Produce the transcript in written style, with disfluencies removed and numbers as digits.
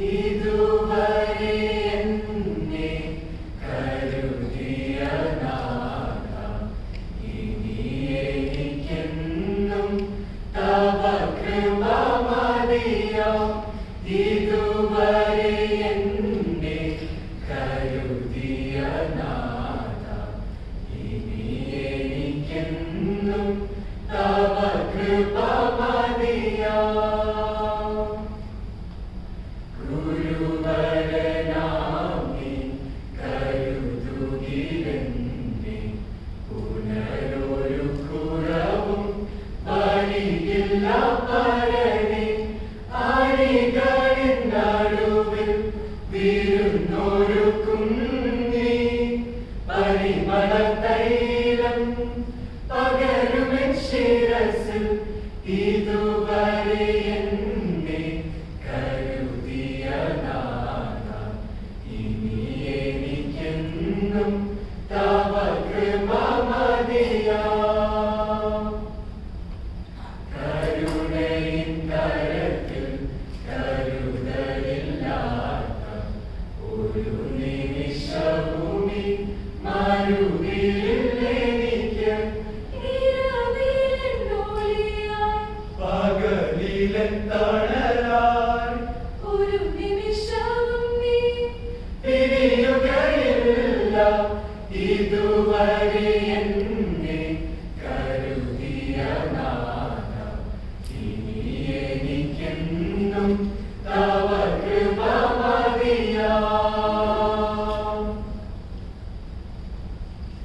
ഇതുവരെ എന്നെ കരുതിയ നാഥ, ഇനി എനിക്കെന്നും തവ കൃപ മതിയാം. ഇതുവരെ എന്നെ കരുതിയ നാഥ, ഇനി എനിക്കെന്നും തവ കൃപ മതിയാം. ഗുരുവരനാമി കരുതുകിലെന്നെ, പുനരൊരു കുറവും വഴിയില്ല പരനെ. അരികളിൻ നടുവിൽ വിരുന്നൊരുക്കും നീ, പരിമളതൈലം പകരുമെൻ ശിരസിൽ. ഇതുവരെ എന്നെ കരുതിയ നാഥ, ഇനി എനിക്കെന്നും തവ കൃപ മതിയാം. കരുണയിൻ കരത്തിൽ കരുതലില്ലാത്ത ഒരു നിമിഷഭൂമി മരുവിലെനിക്ക്. പകലിലെ തണലായി ഒരു നിമിഷവും നീ പിരിയുകയില്ല. ഇതുവരെ